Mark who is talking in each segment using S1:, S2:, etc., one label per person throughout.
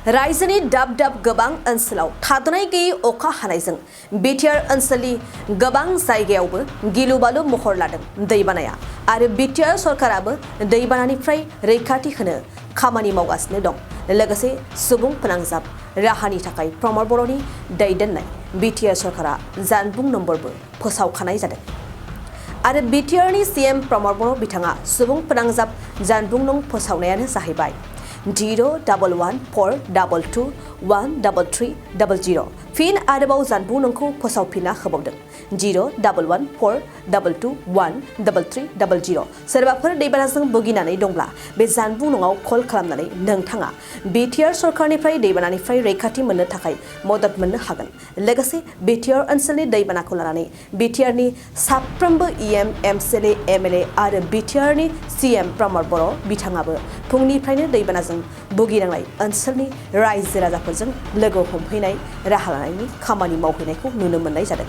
S1: रायजोनि दाब दाब गोबां ओनसोलाव थादनाय गैयै अखा हानायजों बिटिआर ओनसोलनि गोबां जायगायावबो गिलु-बालु महर लादों दैबानाया आरो बिटिआर सरकाराबो दैबानानिफ्राय रैखाथि होनो खामानि मावगासिनो दं। लोगोसे सुबुं फोनांजाब राहानि थाखाय प्रमद बर'नि दैदेननाय बिटिआर सरकारा जानबुं नम्बरबो फोसावखानाय जादों आरो बिटिआरनि सीएम प्रमद बर' बिथाङा सुबुं फोनांजाब जानबुं नं फोसावनायानो जाहैबाय 01142213300 फिन आरोबाव जानबुं नंखौ फोसावफिनना होबावदों 01142213300 सोरबाफोर दैबानाजों भुगिनानै दंब्ला बे जानबुं नङाव कल खालामनानै नोंथाङा बिटिआर सरकारनिफ्राय दैबानानिफ्राय रैखाथि मोननो थाखाय मदद मोननो हागोन। लोगोसे बिटिआर ओनसोलनि दैबानाखौ लानानै बिटिआरनि साफ्रोमबो इएम एमसिएलए एमएलए आरो बिटिआरनि सीएम प्रमद बर' बिथाङाबो फुंनिफ्रायनो दैबानाजों भुगिनांनाय ओनसोलनि रायजो राजाफोरजों लोगो हमहैनाय राहा लानायनि खामानि मावहैनायखौ नुनो मोननाय जादों।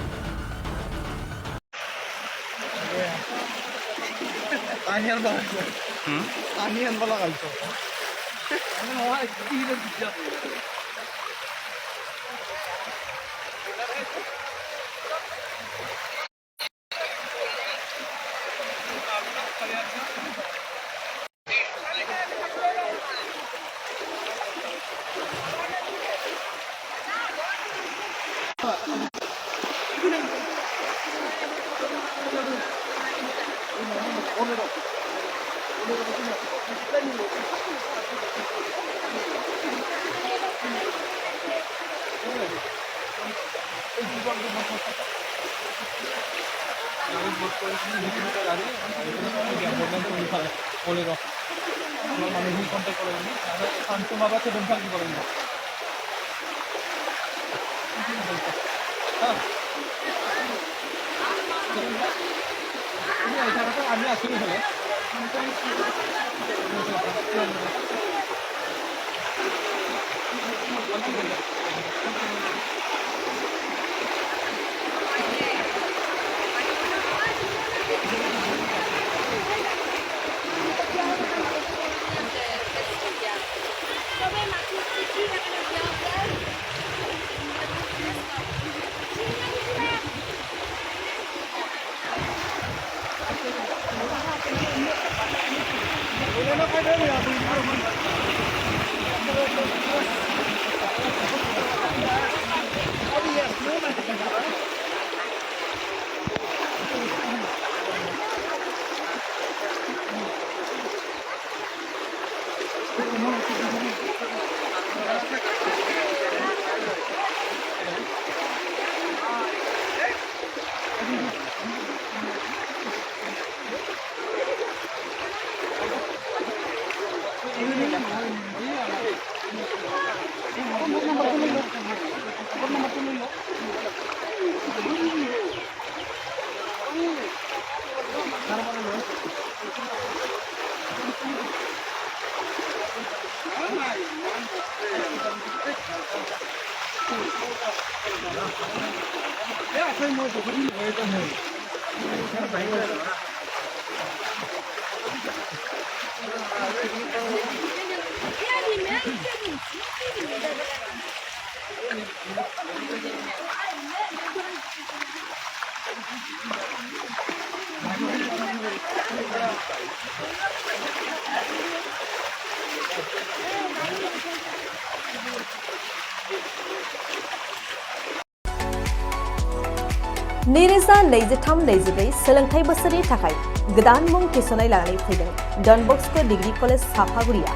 S1: नैरोजा 23-24 सोलोंथाइ बोसोरनि थाखाय गोदान मुं थिसननाय लानानै फैदों डन बस्क' डिग्री कलेज साफागुरिया।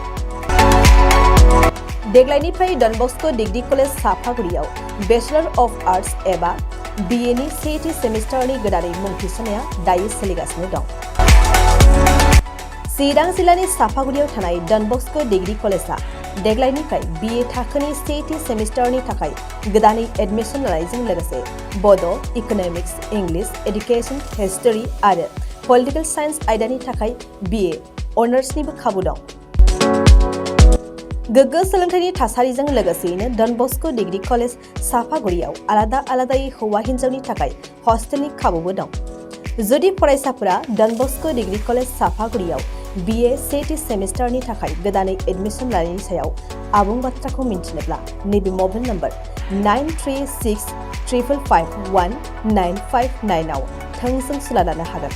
S1: देग्लायनिफ्राय डन बस्क' डिग्री कलेज साफागुरियाव बेचलर अफ आर्ट्स एबा बिएनि सेथि सेमिस्टारनि गोदानै मुं थिसननाया दायो सोलिगासिनो दं। चिरां जिल्लानि साफागुरियाव थानाय डन बस्क' डिग्री कलेजआ देग्लायनिफ्राय बिए थाखोनि सेथि सेमिस्टारनि थाखाय गोदानै एडमिशन लानायजों लोगोसे बड', इक'नमिक्स, इंलिश, एडुकेशन, हिस्टरी आरो पलिटिकल साइन्स आयदानि थाखाय बिए अनर्सनिबो खाबु दं। गोग्गो सोलोंथाइनि थासारिजों लोगोसेयैनो डन बस्क' डिग्री कलेज साफागुरियाव आलादा आलादायै हौवा हिन्जावनि थाखाय हस्टेलनि खाबुबो दं। जुदि फरायसाफोरा done Bosco' degree college साफागुरियाव BA सेथि सेमिस्टारनि थाखाय गोदानै एडमिशन लानायनि सायाव आबुं बाथ्राखौ मिन्थिनोब्ला नैबे मबाइल नम्बर 9365519959 आव थोंजों सुला लानो हागोन।